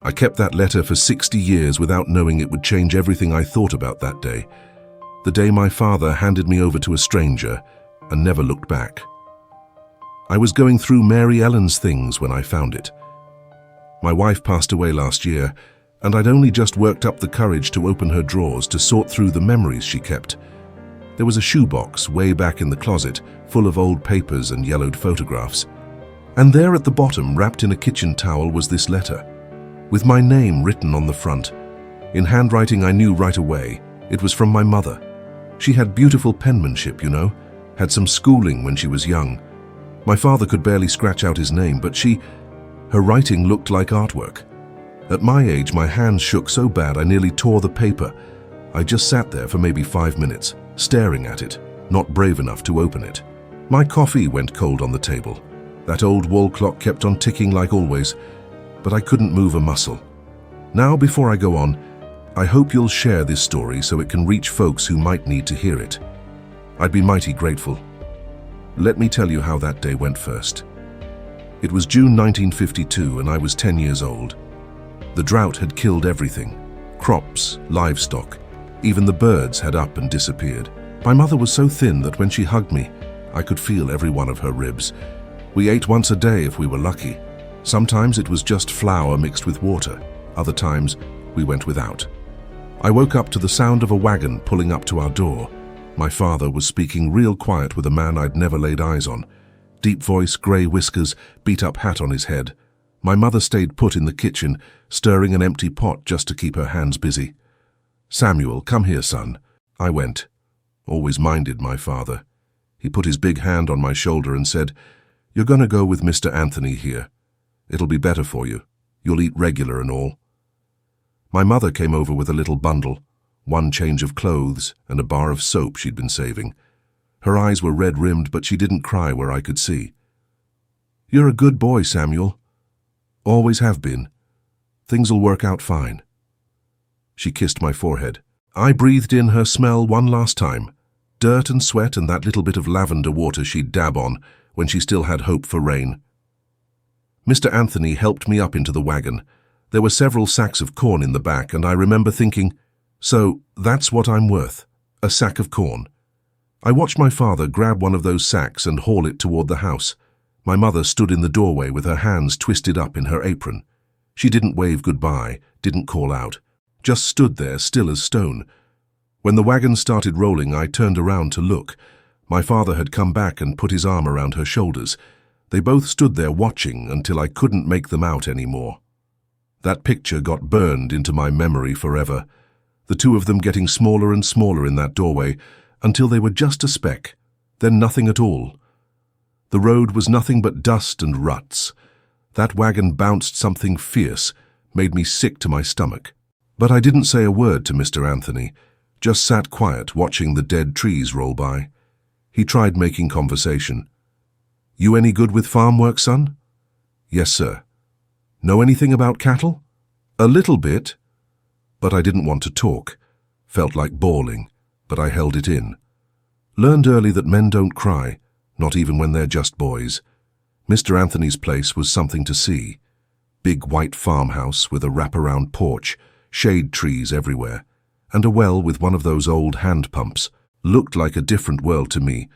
I kept that letter for 60 years without knowing it would change everything I thought about that day. The day my father handed me over to a stranger and never looked back. I was going through Mary Ellen's things when I found it. My wife passed away last year, and I'd only just worked up the courage to open her drawers to sort through the memories she kept. There was a shoebox way back in the closet, full of old papers and yellowed photographs. And there at the bottom, wrapped in a kitchen towel, was this letter, with my name written on the front. In handwriting I knew right away. It was from my mother. She had beautiful penmanship, you know, had some schooling when she was young. My father could barely scratch out his name, but her writing looked like artwork. At my age, my hands shook so bad I nearly tore the paper. I just sat there for maybe 5 minutes, staring at it, not brave enough to open it. My coffee went cold on the table. That old wall clock kept on ticking like always, but I couldn't move a muscle. Now, before I go on, I hope you'll share this story so it can reach folks who might need to hear it. I'd be mighty grateful. Let me tell you how that day went first. It was June 1952 and I was 10 years old. The drought had killed everything. Crops, livestock, even the birds had up and disappeared. My mother was so thin that when she hugged me, I could feel every one of her ribs. We ate once a day if we were lucky. Sometimes it was just flour mixed with water. Other times, we went without. I woke up to the sound of a wagon pulling up to our door. My father was speaking real quiet with a man I'd never laid eyes on. Deep voice, grey whiskers, beat-up hat on his head. My mother stayed put in the kitchen, stirring an empty pot just to keep her hands busy. "Samuel, come here, son." I went. Always minded my father. He put his big hand on my shoulder and said, "You're going to go with Mr. Anthony here. It'll be better for you. You'll eat regular and all." My mother came over with a little bundle, one change of clothes and a bar of soap she'd been saving. Her eyes were red-rimmed, but she didn't cry where I could see. "You're a good boy, Samuel. Always have been. Things'll work out fine." She kissed my forehead. I breathed in her smell one last time. Dirt and sweat and that little bit of lavender water she'd dab on when she still had hope for rain. Mr. Anthony helped me up into the wagon. There were several sacks of corn in the back, and I remember thinking, so that's what I'm worth, a sack of corn. I watched my father grab one of those sacks and haul it toward the house. My mother stood in the doorway with her hands twisted up in her apron. She didn't wave goodbye, didn't call out, just stood there still as stone. When the wagon started rolling, I turned around to look. My father had come back and put his arm around her shoulders. They both stood there watching until I couldn't make them out anymore. That picture got burned into my memory forever. The two of them getting smaller and smaller in that doorway until they were just a speck, then nothing at all. The road was nothing but dust and ruts. That wagon bounced something fierce, made me sick to my stomach. But I didn't say a word to Mr. Anthony, just sat quiet watching the dead trees roll by. He tried making conversation. "You any good with farm work, son?" "Yes, sir." "Know anything about cattle?" "A little bit." But I didn't want to talk. Felt like bawling, but I held it in. Learned early that men don't cry, not even when they're just boys. Mr. Anthony's place was something to see. Big white farmhouse with a wraparound porch, shade trees everywhere, and a well with one of those old hand pumps. Looked like a different world to me.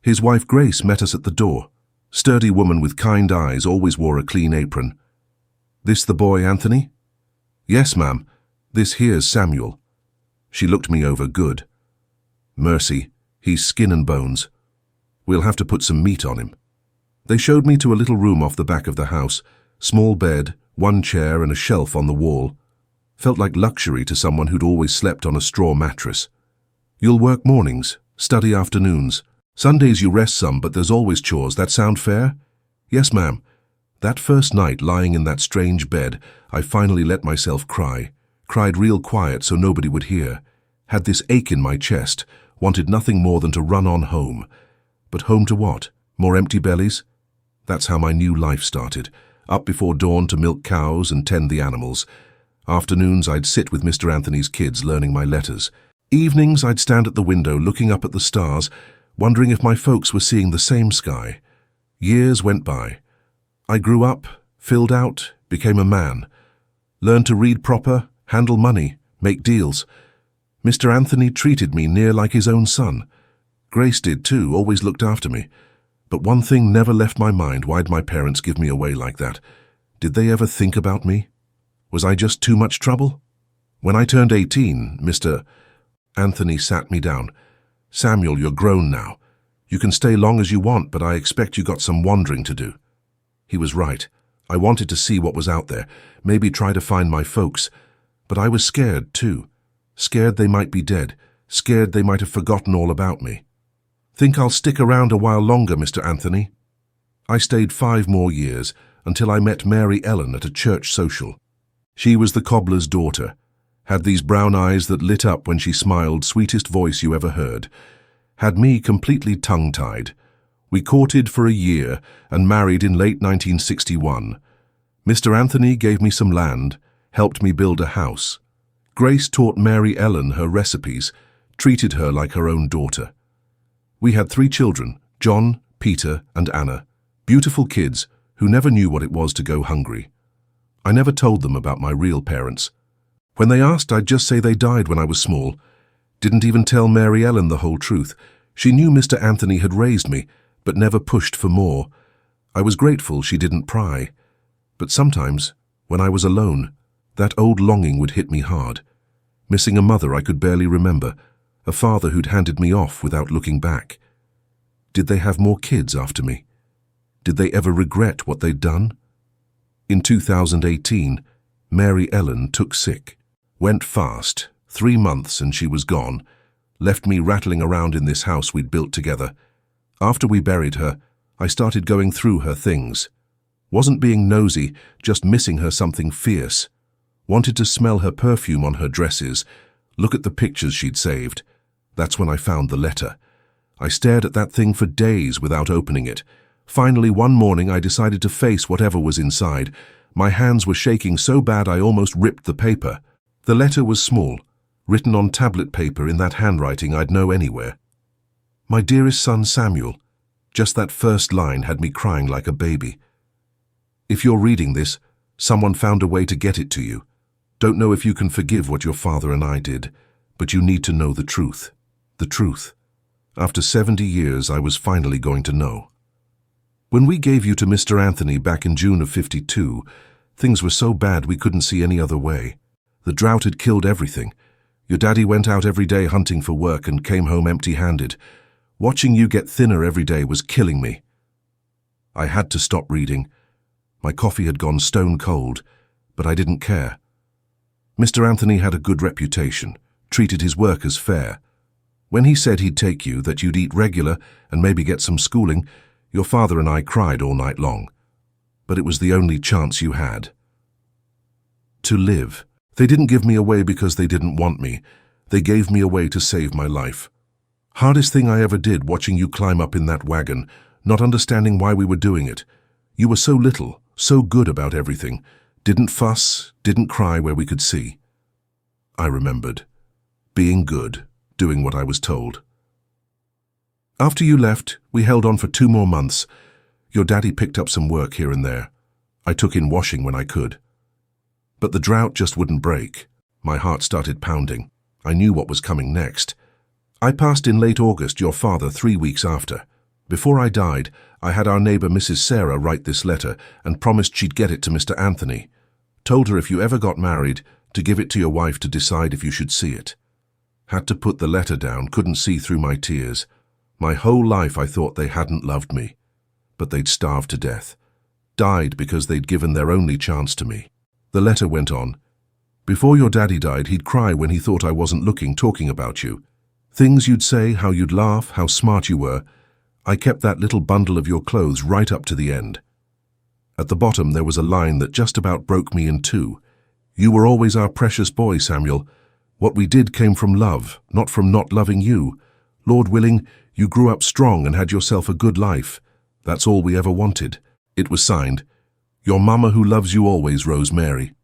His wife Grace met us at the door. Sturdy woman with kind eyes, always wore a clean apron. "This the boy, Anthony?" "Yes, ma'am. This here's Samuel." She looked me over good. "Mercy, he's skin and bones. We'll have to put some meat on him." They showed me to a little room off the back of the house. Small bed, one chair and a shelf on the wall. Felt like luxury to someone who'd always slept on a straw mattress. "You'll work mornings, study afternoons. Sundays you rest some, but there's always chores. That sound fair?" "Yes, ma'am." That first night, lying in that strange bed, I finally let myself cry. Cried real quiet so nobody would hear. Had this ache in my chest, wanted nothing more than to run on home. But home to what? More empty bellies? That's how my new life started. Up before dawn to milk cows and tend the animals. Afternoons I'd sit with Mr. Anthony's kids learning my letters. Evenings I'd stand at the window looking up at the stars, wondering if my folks were seeing the same sky. Years went by. I grew up, filled out, became a man. Learn to read proper, handle money, make deals. Mr. Anthony treated me near like his own son. Grace did too, always looked after me. But one thing never left my mind: why'd my parents give me away like that? Did they ever think about me? Was I just too much trouble? When I turned 18, Mr. Anthony sat me down. "Samuel, you're grown now. You can stay long as you want, but I expect you got some wandering to do." He was right. I wanted to see what was out there, maybe try to find my folks. But I was scared too. Scared they might be dead. Scared they might have forgotten all about me. "Think I'll stick around a while longer, Mr. Anthony?" I stayed 5 more years, until I met Mary Ellen at a church social. She was the cobbler's daughter, had these brown eyes that lit up when she smiled, sweetest voice you ever heard. Had me completely tongue-tied. We courted for a year and married in late 1961. Mr. Anthony gave me some land, helped me build a house. Grace taught Mary Ellen her recipes, treated her like her own daughter. We had 3 children, John, Peter, and Anna, beautiful kids who never knew what it was to go hungry. I never told them about my real parents. When they asked, I'd just say they died when I was small. Didn't even tell Mary Ellen the whole truth. She knew Mr. Anthony had raised me, but never pushed for more. I was grateful she didn't pry. But sometimes, when I was alone, that old longing would hit me hard. Missing a mother I could barely remember, a father who'd handed me off without looking back. Did they have more kids after me? Did they ever regret what they'd done? In 2018, Mary Ellen took sick. Went fast, 3 months and she was gone. Left me rattling around in this house we'd built together. After we buried her, I started going through her things. Wasn't being nosy, just missing her something fierce. Wanted to smell her perfume on her dresses, look at the pictures she'd saved. That's when I found the letter. I stared at that thing for days without opening it. Finally, one morning I decided to face whatever was inside. My hands were shaking so bad I almost ripped the paper. The letter was small, written on tablet paper in that handwriting I'd know anywhere. "My dearest son Samuel." Just that first line had me crying like a baby. "If you're reading this, someone found a way to get it to you. Don't know if you can forgive what your father and I did, but you need to know the truth. The truth. After 70 years, I was finally going to know. When we gave you to Mr. Anthony back in June of '52, things were so bad we couldn't see any other way. The drought had killed everything. Your daddy went out every day hunting for work and came home empty-handed. Watching you get thinner every day was killing me. I had to stop reading. My coffee had gone stone cold, but I didn't care. Mr. Anthony had a good reputation, treated his workers fair. When he said he'd take you, that you'd eat regular and maybe get some schooling, your father and I cried all night long. But it was the only chance you had. To live. They didn't give me away because they didn't want me. They gave me away to save my life. Hardest thing I ever did, watching you climb up in that wagon, not understanding why we were doing it. You were so little, so good about everything. Didn't fuss, didn't cry where we could see. I remembered. Being good, doing what I was told. After you left, we held on for 2 more months. Your daddy picked up some work here and there. I took in washing when I could. But the drought just wouldn't break. My heart started pounding. I knew what was coming next. I passed in late August, your father 3 weeks after. Before I died, I had our neighbor Mrs. Sarah write this letter and promised she'd get it to Mr. Anthony. Told her if you ever got married, to give it to your wife to decide if you should see it. Had to put the letter down, couldn't see through my tears. My whole life I thought they hadn't loved me. But they'd starved to death. Died because they'd given their only chance to me. The letter went on. Before your daddy died, he'd cry when he thought I wasn't looking, talking about you. Things you'd say, how you'd laugh, how smart you were. I kept that little bundle of your clothes right up to the end. At the bottom there was a line that just about broke me in 2. You were always our precious boy, Samuel. What we did came from love, not from not loving you. Lord willing, you grew up strong and had yourself a good life. That's all we ever wanted. It was signed, Your mama who loves you always, Rosemary.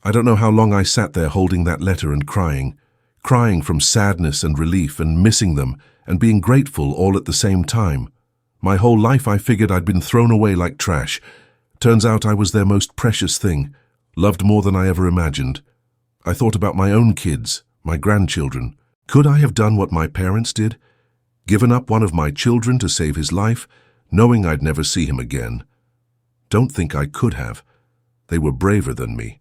I don't know how long I sat there holding that letter and crying from sadness and relief and missing them and being grateful all at the same time. My whole life I figured I'd been thrown away like trash. Turns out I was their most precious thing, Loved more than I ever imagined. I thought about my own kids, my grandchildren. Could I have done what my parents did? Given up one of my children to save his life, knowing I'd never see him again? Don't think I could have. They were braver than me.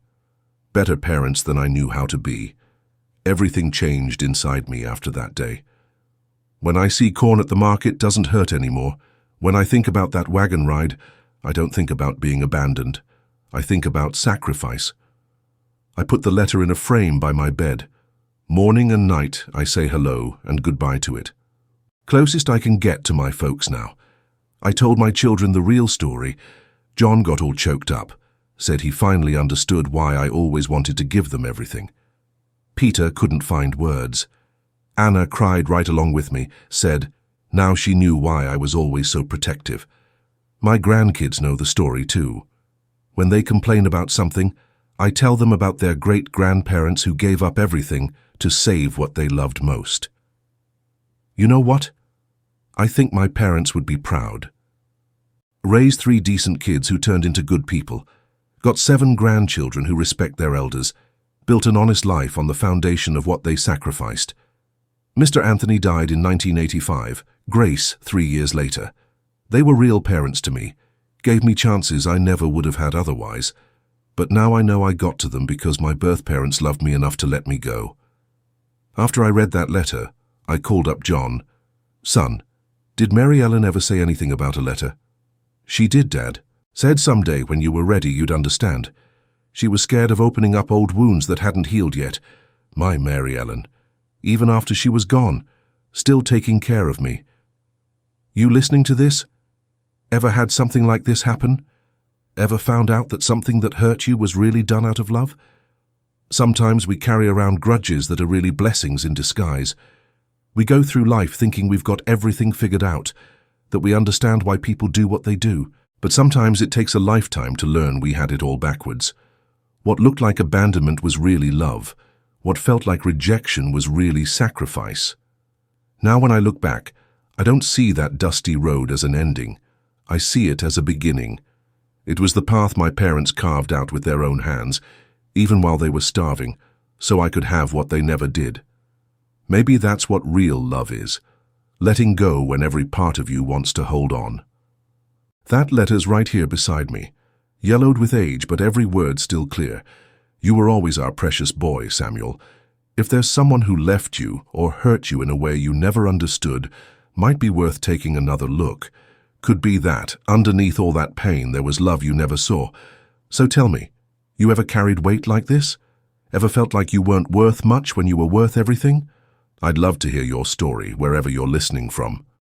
Better parents than I knew how to be. Everything changed inside me after that day. When I see corn at the market, it doesn't hurt anymore. When I think about that wagon ride, I don't think about being abandoned. I think about sacrifice. I put the letter in a frame by my bed. Morning and night, I say hello and goodbye to it. Closest I can get to my folks now. I told my children the real story. John got all choked up, said he finally understood why I always wanted to give them everything. Peter couldn't find words. Anna cried right along with me, said, now she knew why I was always so protective. My grandkids know the story too. When they complain about something, I tell them about their great-grandparents who gave up everything to save what they loved most. You know what? I think my parents would be proud. Raised 3 decent kids who turned into good people, got 7 grandchildren who respect their elders, built an honest life on the foundation of what they sacrificed. Mr. Anthony died in 1985, Grace 3 years later. They were real parents to me, gave me chances I never would have had otherwise, but now I know I got to them because my birth parents loved me enough to let me go. After I read that letter, I called up John. Son, did Mary Ellen ever say anything about a letter? She did, Dad. Said someday when you were ready you'd understand. She was scared of opening up old wounds that hadn't healed yet. My Mary Ellen. Even after she was gone, still taking care of me. You listening to this? Ever had something like this happen? Ever found out that something that hurt you was really done out of love? Sometimes we carry around grudges that are really blessings in disguise. We go through life thinking we've got everything figured out, that we understand why people do what they do, but sometimes it takes a lifetime to learn we had it all backwards. What looked like abandonment was really love. What felt like rejection was really sacrifice. Now when I look back, I don't see that dusty road as an ending. I see it as a beginning. It was the path my parents carved out with their own hands, even while they were starving, so I could have what they never did. Maybe that's what real love is, letting go when every part of you wants to hold on. That letter's right here beside me, yellowed with age but every word still clear. You were always our precious boy, Samuel. If there's someone who left you or hurt you in a way you never understood, might be worth taking another look. Could be that, underneath all that pain, there was love you never saw. So tell me, you ever carried weight like this? Ever felt like you weren't worth much when you were worth everything? I'd love to hear your story, wherever you're listening from.